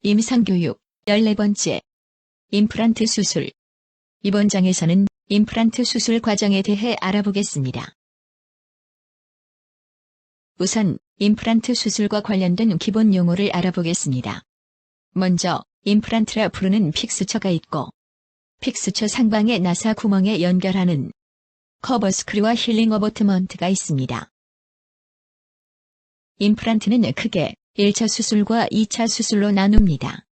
임상교육 14번째. 임플란트 수술. 이번 장에서는 임플란트 수술 과정에 대해 알아보겠습니다. 우선 임플란트 수술과 관련된 기본 용어를 알아보겠습니다. 먼저 임플란트라 부르는 픽스처가 있고, 픽스처 상방의 나사 구멍에 연결하는 커버 스크류와 힐링 어버트먼트가 있습니다. 임플란트는 크게 1차 수술과 2차 수술로 나눕니다.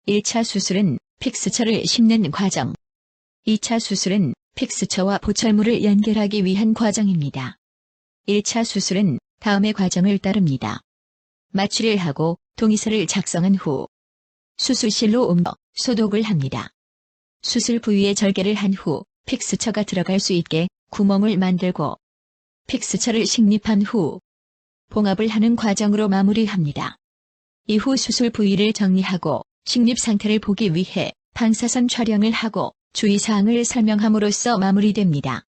1차 수술은 픽스처를 심는 과정, 2차 수술은 픽스처와 보철물을 연결하기 위한 과정입니다. 1차 수술은 다음의 과정을 따릅니다. 마취를 하고 동의서를 작성한 후 수술실로 옮겨 소독을 합니다. 수술 부위에 절개를 한 후 픽스처가 들어갈 수 있게 구멍을 만들고 픽스처를 식립한 후 봉합을 하는 과정으로 마무리합니다. 이후 수술 부위를 정리하고 식립 상태를 보기 위해 방사선 촬영을 하고 주의사항을 설명함으로써 마무리됩니다.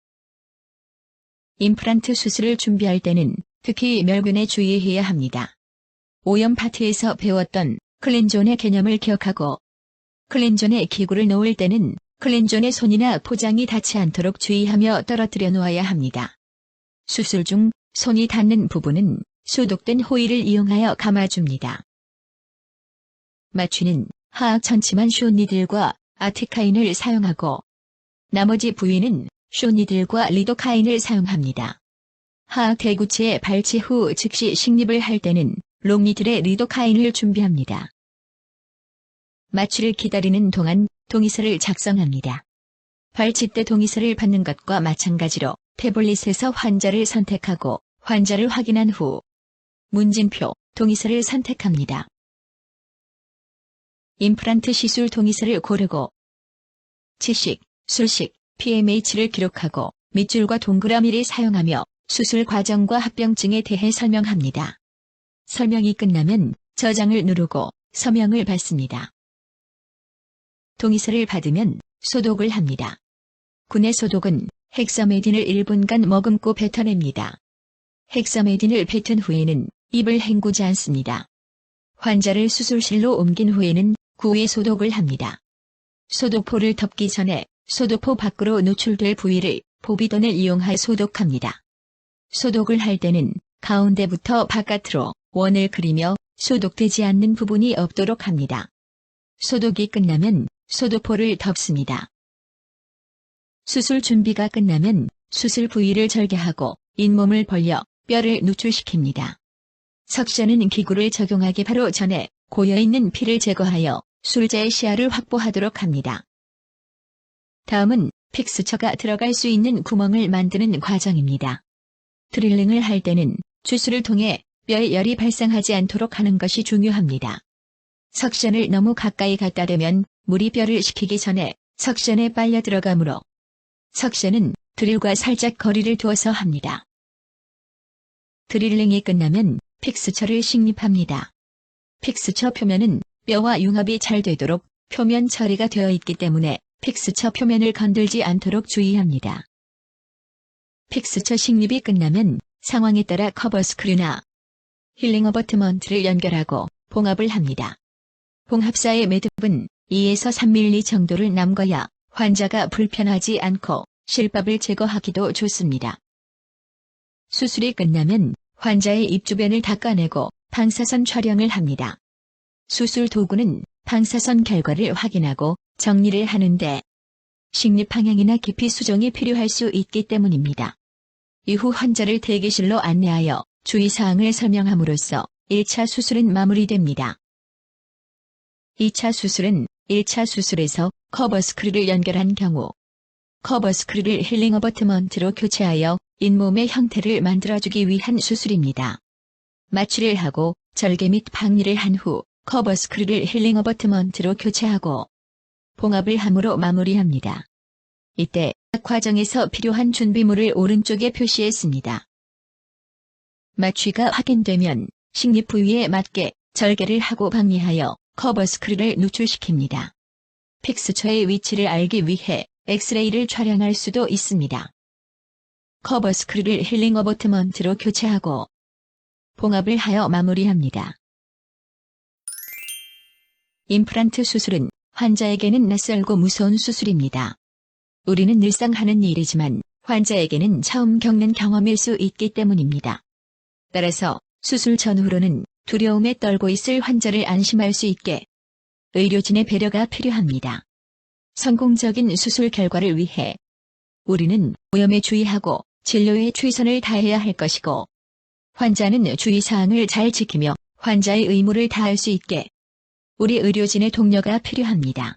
임플란트 수술을 준비할 때는 특히 멸균에 주의해야 합니다. 오염 파트에서 배웠던 클린존의 개념을 기억하고 클린존에 기구를 놓을 때는 클린존의 손이나 포장이 닿지 않도록 주의하며 떨어뜨려 놓아야 합니다. 수술 중 손이 닿는 부분은 소독된 호일을 이용하여 감아줍니다. 마취는 하악 전치만 숏니들과 아티카인을 사용하고 나머지 부위는 숏니들과 리도카인을 사용합니다. 하악 대구체에 발치 후 즉시 식립을 할 때는 롱니들의 리도카인을 준비합니다. 마취를 기다리는 동안 동의서를 작성합니다. 발치 때 동의서를 받는 것과 마찬가지로 태블릿에서 환자를 선택하고 환자를 확인한 후 문진표, 동의서를 선택합니다. 임플란트 시술 동의서를 고르고 치식, 술식, PMH를 기록하고 밑줄과 동그라미를 사용하며 수술 과정과 합병증에 대해 설명합니다. 설명이 끝나면 저장을 누르고 서명을 받습니다. 동의서를 받으면 소독을 합니다. 군의 소독은 헥사메딘을 1분간 머금고 뱉어냅니다. 헥사메딘을 뱉은 후에는 입을 헹구지 않습니다. 환자를 수술실로 옮긴 후에는 구의 소독을 합니다. 소독포를 덮기 전에 소독포 밖으로 노출될 부위를 포비돈을 이용하여 소독합니다. 소독을 할 때는 가운데부터 바깥으로 원을 그리며 소독되지 않는 부분이 없도록 합니다. 소독이 끝나면 소독포를 덮습니다. 수술 준비가 끝나면 수술 부위를 절개하고 잇몸을 벌려 뼈를 누출시킵니다. 석션은 기구를 적용하기 바로 전에 고여있는 피를 제거하여 술자의 시야를 확보하도록 합니다. 다음은 픽스처가 들어갈 수 있는 구멍을 만드는 과정입니다. 드릴링을 할 때는 주술을 통해 뼈에 열이 발생하지 않도록 하는 것이 중요합니다. 석션을 너무 가까이 갖다 대면 물이 뼈를 식히기 전에 석션에 빨려 들어가므로 석션은 드릴과 살짝 거리를 두어서 합니다. 드릴링이 끝나면 픽스처를 식립합니다. 픽스처 표면은 뼈와 융합이 잘 되도록 표면 처리가 되어 있기 때문에 픽스처 표면을 건들지 않도록 주의합니다. 픽스처 식립이 끝나면 상황에 따라 커버 스크류나 힐링 어버트먼트를 연결하고 봉합을 합니다. 봉합사의 매듭은 2에서 3mm 정도를 남겨야 환자가 불편하지 않고 실밥을 제거하기도 좋습니다. 수술이 끝나면 환자의 입 주변을 닦아내고 방사선 촬영을 합니다. 수술 도구는 방사선 결과를 확인하고 정리를 하는데 식립 방향이나 깊이 수정이 필요할 수 있기 때문입니다. 이후 환자를 대기실로 안내하여 주의사항을 설명함으로써 1차 수술은 마무리됩니다. 2차 수술은 1차 수술에서 커버 스크류를 연결한 경우 커버 스크류를 힐링 어버트먼트로 교체하여 잇몸의 형태를 만들어주기 위한 수술입니다. 마취를 하고 절개 및 박리를 한 후 커버 스크류를 힐링 어버트먼트로 교체하고 봉합을 함으로 마무리합니다. 이때 각 과정에서 필요한 준비물을 오른쪽에 표시했습니다. 마취가 확인되면 식립 부위에 맞게 절개를 하고 박리하여 커버 스크류를 누출시킵니다. 픽스처의 위치를 알기 위해 엑스레이를 촬영할 수도 있습니다. 커버 스크류를 힐링 어버트먼트로 교체하고 봉합을 하여 마무리합니다. 임플란트 수술은 환자에게는 낯설고 무서운 수술입니다. 우리는 늘상 하는 일이지만 환자에게는 처음 겪는 경험일 수 있기 때문입니다. 따라서 수술 전후로는 두려움에 떨고 있을 환자를 안심할 수 있게 의료진의 배려가 필요합니다. 성공적인 수술 결과를 위해 우리는 오염에 주의하고 진료에 최선을 다해야 할 것이고, 환자는 주의사항을 잘 지키며 환자의 의무를 다할 수 있게 우리 의료진의 독려가 필요합니다.